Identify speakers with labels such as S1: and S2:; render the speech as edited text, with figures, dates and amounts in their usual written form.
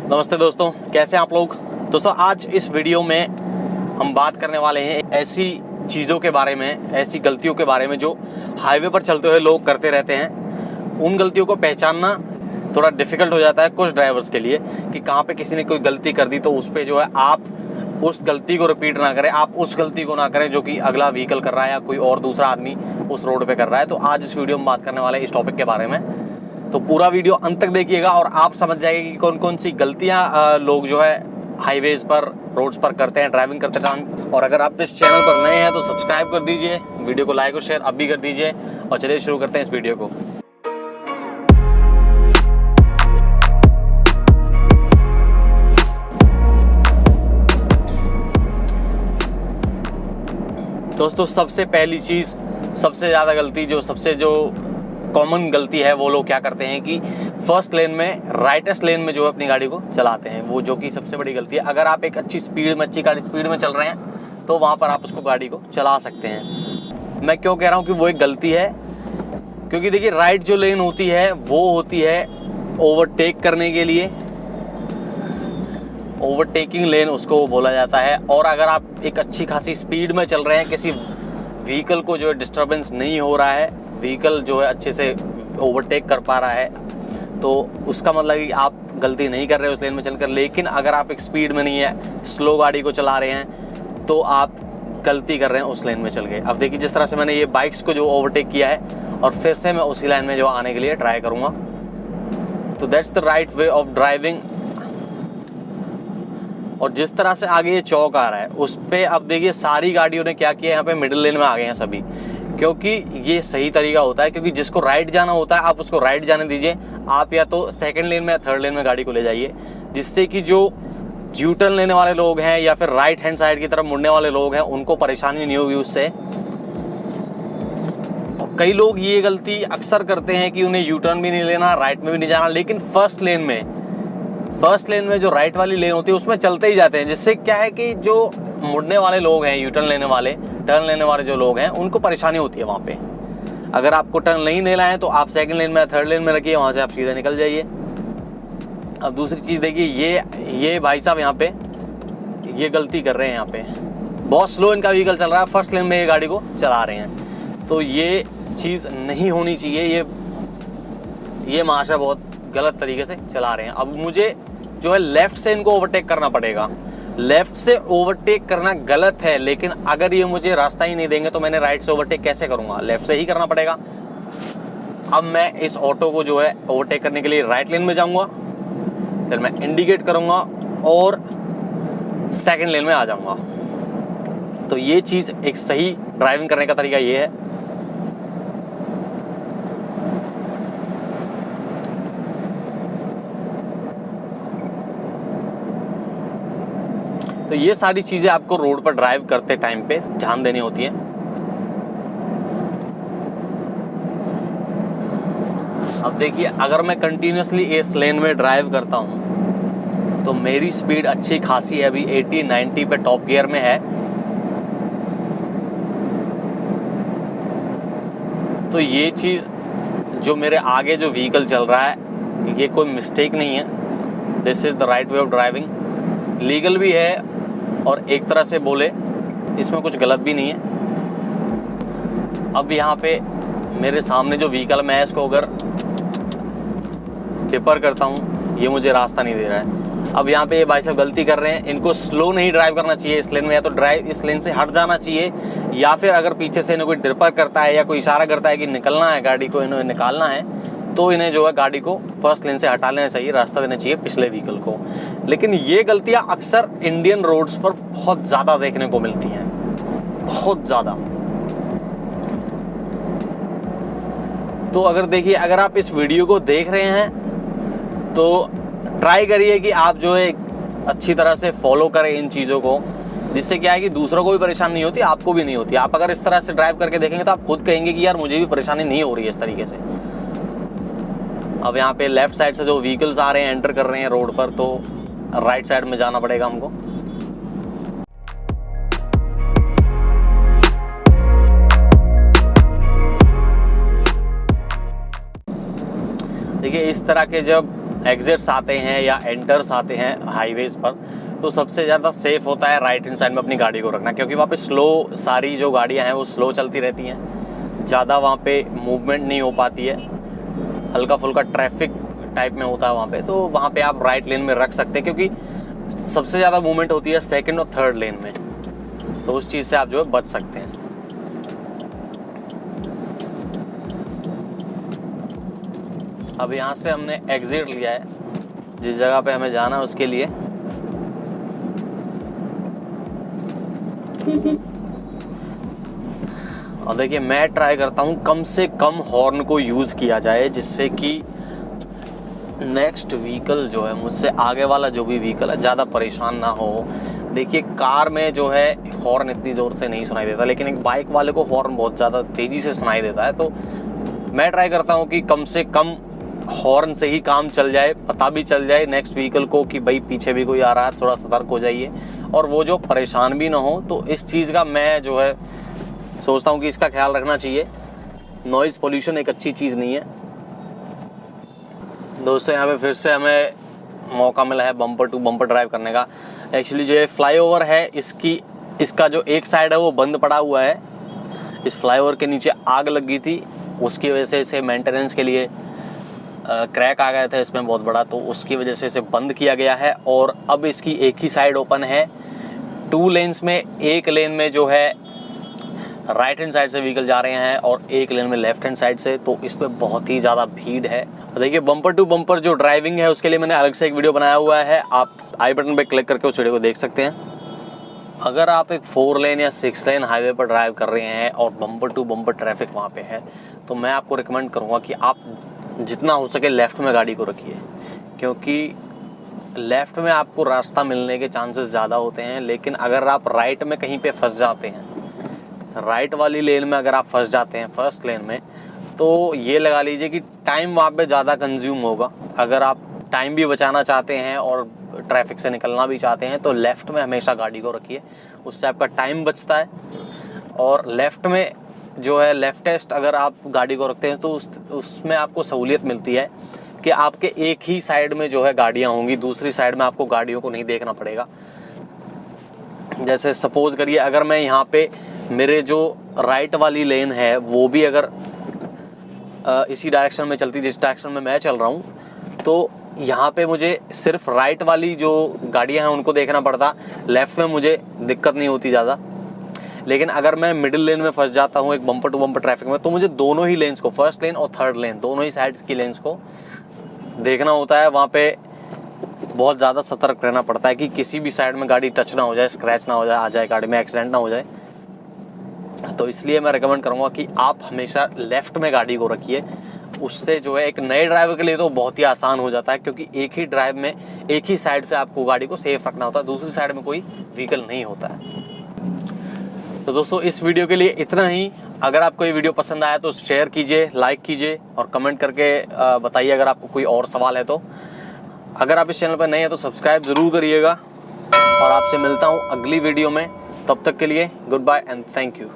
S1: नमस्ते दोस्तों, कैसे हैं आप लोग। दोस्तों आज इस वीडियो में हम बात करने वाले हैं ऐसी चीज़ों के बारे में, ऐसी गलतियों के बारे में जो हाईवे पर चलते हुए लोग करते रहते हैं। उन गलतियों को पहचानना थोड़ा डिफ़िकल्ट हो जाता है कुछ ड्राइवर्स के लिए कि कहाँ पे किसी ने कोई गलती कर दी तो उस पर जो है आप उस गलती को रिपीट ना करें, आप उस गलती को ना करें जो कि अगला व्हीकल कर रहा है या कोई और दूसरा आदमी उस रोड पे कर रहा है। तो आज इस वीडियो में बात करने वाले हैं इस टॉपिक के बारे में। तो पूरा वीडियो अंत तक देखिएगा और आप समझ जाएंगे कि कौन कौन सी गलतियां लोग जो है हाईवेज पर, रोड्स पर करते हैं ड्राइविंग करते टाइम। और अगर आप इस चैनल पर नए हैं तो सब्सक्राइब कर दीजिए, वीडियो को लाइक और शेयर अब भी कर दीजिए। और चलिए शुरू करते हैं इस वीडियो को। दोस्तों सबसे पहली चीज़, सबसे ज़्यादा गलती जो कॉमन गलती है वो लोग क्या करते हैं कि फर्स्ट लेन में, राइटेस्ट लेन में जो है अपनी गाड़ी को चलाते हैं, वो जो कि सबसे बड़ी गलती है। अगर आप एक अच्छी गाड़ी स्पीड में चल रहे हैं तो वहाँ पर आप उसको गाड़ी को चला सकते हैं। मैं क्यों कह रहा हूँ कि वो एक गलती है, क्योंकि देखिए राइट जो लेन होती है वो होती है ओवरटेक करने के लिए, ओवरटेकिंग लेन उसको बोला जाता है। और अगर आप एक अच्छी खासी स्पीड में चल रहे हैं, किसी व्हीकल को जो है डिस्टर्बेंस नहीं हो रहा है, व्हीकल जो है अच्छे से ओवरटेक कर पा रहा है, तो उसका मतलब कि आप गलती नहीं कर रहे उस लेन में चलकर। लेकिन अगर आप एक स्पीड में नहीं है, स्लो गाड़ी को चला रहे हैं, तो आप गलती कर रहे हैं उस लेन में चल के। अब देखिए जिस तरह से मैंने ये बाइक्स को जो ओवरटेक किया है और फिर से मैं उसी लाइन में जो आने के लिए ट्राई करूँगा, तो that's the right way of driving. और जिस तरह से आगे ये चौक आ रहा है उस पर अब देखिए सारी गाड़ियों ने क्या किया, यहाँ पे मिडिल लेन में आ गए हैं सभी, क्योंकि ये सही तरीका होता है। क्योंकि जिसको राइट जाना होता है आप उसको राइट जाने दीजिए, आप या तो सेकंड लेन में या थर्ड लेन में गाड़ी को ले जाइए, जिससे कि जो यू टर्न लेने वाले लोग हैं या फिर राइट हैंड साइड की तरफ मुड़ने वाले लोग हैं उनको परेशानी नहीं होगी उससे। और कई लोग ये गलती अक्सर करते हैं कि उन्हें यू टर्न भी नहीं लेना, राइट में भी नहीं जाना, लेकिन फर्स्ट लेन में जो राइट वाली लेन होती है उसमें चलते ही जाते हैं, जिससे क्या है कि जो मुड़ने वाले लोग हैं, यू टर्न लेने वाले, टर्न लेने वाले जो लोग हैं, उनको परेशानी होती है वहाँ पे। अगर आपको टर्न नहीं लेना है तो आप सेकंड लेन में या थर्ड लेन में रखिए, वहाँ से आप सीधे निकल जाइए। अब दूसरी चीज़ देखिए, ये भाई साहब यहाँ पे ये गलती कर रहे हैं, यहाँ पे बहुत स्लो इनका व्हीकल चल रहा है, फर्स्ट लेन में ये गाड़ी को चला रहे हैं, तो ये चीज़ नहीं होनी चाहिए। ये महाशय बहुत गलत तरीके से चला रहे हैं। अब मुझे जो है लेफ़्ट से इनको ओवरटेक करना पड़ेगा। लेफ़्ट से ओवरटेक करना गलत है, लेकिन अगर ये मुझे रास्ता ही नहीं देंगे तो मैंने राइट से ओवरटेक कैसे करूँगा, लेफ़्ट से ही करना पड़ेगा। अब मैं इस ऑटो को जो है ओवरटेक करने के लिए राइट लेन में जाऊँगा, फिर मैं इंडिकेट करूँगा और सेकंड लेन में आ जाऊँगा। तो ये चीज़, एक सही ड्राइविंग करने का तरीका ये है। तो ये सारी चीज़ें आपको रोड पर ड्राइव करते टाइम पे ध्यान देनी होती है। अब देखिए अगर मैं कंटिन्यूसली इस लेन में ड्राइव करता हूँ तो मेरी स्पीड अच्छी खासी है, अभी 80-90 पे टॉप गियर में है। तो ये चीज़ जो मेरे आगे जो व्हीकल चल रहा है ये कोई मिस्टेक नहीं है, this is the right way of driving. Legal भी है और एक तरह से बोले इसमें कुछ गलत भी नहीं है। अब यहाँ पे मेरे सामने जो व्हीकल, मैं इसको अगर डिपर करता हूँ, ये मुझे रास्ता नहीं दे रहा है। अब यहाँ पे ये भाई साहब गलती कर रहे हैं, इनको स्लो नहीं ड्राइव करना चाहिए इस लेन में, या तो ड्राइव इस लेन से हट जाना चाहिए, या फिर अगर पीछे से इन्हें कोई डिपर करता है या कोई इशारा करता है कि निकलना है, गाड़ी को इन्हें निकालना है, तो इन्हें जो है गाड़ी को फर्स्ट लेन से हटा लेना चाहिए, रास्ता देना चाहिए पिछले व्हीकल को। लेकिन ये गलतियां अक्सर इंडियन रोड्स पर बहुत ज़्यादा देखने को मिलती हैं, बहुत ज़्यादा। तो अगर देखिए, अगर आप इस वीडियो को देख रहे हैं तो ट्राई करिए कि आप जो है अच्छी तरह से फॉलो करें इन चीज़ों को, जिससे क्या है कि दूसरों को भी परेशानी नहीं होती, आपको भी नहीं होती। आप अगर इस तरह से ड्राइव करके देखेंगे तो आप खुद कहेंगे कि यार मुझे भी परेशानी नहीं हो रही है इस तरीके से। अब यहाँ पे लेफ़्ट साइड से जो व्हीकल्स आ रहे हैं, एंटर कर रहे हैं रोड पर, तो राइट साइड में जाना पड़ेगा हमको। देखिए इस तरह के जब एग्जिट्स आते हैं या एंटर्स आते हैं हाईवेज पर, तो सबसे ज़्यादा सेफ़ होता है राइट हैंड साइड में अपनी गाड़ी को रखना, क्योंकि वहाँ पे स्लो सारी जो गाड़ियाँ हैं वो स्लो चलती रहती हैं, ज़्यादा वहाँ पे मूवमेंट नहीं हो पाती है, हल्का फुल्का ट्रैफिक टाइप में होता है वहाँ पे, तो वहाँ पे आप राइट लेन में रख सकते हैं, क्योंकि सबसे ज़्यादा मूवमेंट होती है सेकंड और थर्ड लेन में, तो उस चीज़ से आप जो है बच सकते हैं। अब यहाँ से हमने एग्जिट लिया है जिस जगह पे हमें जाना है उसके लिए। और देखिए मैं ट्राई करता हूँ कम से कम हॉर्न को यूज़ किया जाए, जिससे कि नेक्स्ट व्हीकल जो है मुझसे आगे वाला जो भी व्हीकल है ज़्यादा परेशान ना हो। देखिए कार में जो है हॉर्न इतनी ज़ोर से नहीं सुनाई देता, लेकिन एक बाइक वाले को हॉर्न बहुत ज़्यादा तेज़ी से सुनाई देता है, तो मैं ट्राई करता हूँ कि कम से कम हॉर्न से ही काम चल जाए, पता भी चल जाए नेक्स्ट व्हीकल को कि भाई पीछे भी कोई आ रहा है, थोड़ा सतर्क हो जाइए, और वो जो परेशान भी ना हो। तो इस चीज़ का मैं जो है सोचता हूँ कि इसका ख्याल रखना चाहिए। नॉइज़ पोल्यूशन एक अच्छी चीज़ नहीं है। दोस्तों यहाँ पे फिर से हमें मौका मिला है बम्पर टू बम्पर ड्राइव करने का। एक्चुअली जो ये फ्लाईओवर है इसका जो एक साइड है वो बंद पड़ा हुआ है। इस फ्लाईओवर के नीचे आग लग गई थी, उसकी वजह से इसे मेंटेनेंस के लिए क्रैक आ गया था इसमें बहुत बड़ा, तो उसकी वजह से इसे बंद किया गया है। और अब इसकी एक ही साइड ओपन है, 2 लेन्स में। एक लेन में जो है राइट हैंड साइड से व्हीकल जा रहे हैं और एक लेन में लेफ्ट हैंड साइड से, तो इसमें बहुत ही ज़्यादा भीड़ है। देखिए बम्पर टू बम्पर जो ड्राइविंग है उसके लिए मैंने अलग से एक वीडियो बनाया हुआ है, आप आई बटन पे क्लिक करके उस वीडियो को देख सकते हैं। अगर आप एक 4 लेन या 6 लेन हाईवे पर ड्राइव कर रहे हैं और बम्पर टू बम्पर ट्रैफिक वहाँ पे है, तो मैं आपको रिकमेंड करूँगा कि आप जितना हो सके लेफ़्ट में गाड़ी को रखिए, क्योंकि लेफ़्ट में आपको रास्ता मिलने के चांसेस ज़्यादा होते हैं। लेकिन अगर आप राइट में कहीं पे फंस जाते हैं, राइट वाली लेन में अगर आप फंस जाते हैं फर्स्ट लेन में, तो ये लगा लीजिए कि टाइम वहाँ पे ज़्यादा कंज्यूम होगा। अगर आप टाइम भी बचाना चाहते हैं और ट्रैफिक से निकलना भी चाहते हैं, तो लेफ़्ट में हमेशा गाड़ी को रखिए, उससे आपका टाइम बचता है। और लेफ़्ट में जो है लेफ्टेस्ट अगर आप गाड़ी को रखते हैं तो उसमें आपको सहूलियत मिलती है कि आपके एक ही साइड में जो है गाड़ियाँ होंगी, दूसरी साइड में आपको गाड़ियों को नहीं देखना पड़ेगा। जैसे सपोज़ करिए अगर मैं यहाँ पे मेरे जो राइट वाली लेन है वो भी अगर इसी डायरेक्शन में चलती जिस डायरेक्शन में मैं चल रहा हूँ, तो यहाँ पे मुझे सिर्फ राइट वाली जो गाड़ियाँ हैं उनको देखना पड़ता, लेफ़्ट में मुझे दिक्कत नहीं होती ज़्यादा। लेकिन अगर मैं मिडिल लेन में फंस जाता हूँ एक बम्पर टू बम्पर ट्रैफिक में, तो मुझे दोनों ही लेन्स को, फर्स्ट लेन और थर्ड लेन, दोनों ही साइड की लेन्स को देखना होता है। वहाँ पे बहुत ज़्यादा सतर्क रहना पड़ता है कि किसी भी साइड में गाड़ी टच ना हो जाए, स्क्रैच ना हो जाए, आ जाए गाड़ी में, एक्सीडेंट ना हो जाए। तो इसलिए मैं रिकमेंड करूँगा कि आप हमेशा लेफ़्ट में गाड़ी को रखिए। उससे जो है एक नए ड्राइवर के लिए तो बहुत ही आसान हो जाता है, क्योंकि एक ही ड्राइव में एक ही साइड से आपको गाड़ी को सेफ रखना होता है, दूसरी साइड में कोई व्हीकल नहीं होता है। तो दोस्तों इस वीडियो के लिए इतना ही। अगर आपको ये वीडियो पसंद आया तो शेयर कीजिए, लाइक कीजिए और कमेंट करके बताइए अगर आपको कोई और सवाल है तो। अगर आप इस चैनल पर नए हैं तो सब्सक्राइब ज़रूर करिएगा, और आपसे मिलता हूँ अगली वीडियो में। तब तक के लिए good bye and thank you.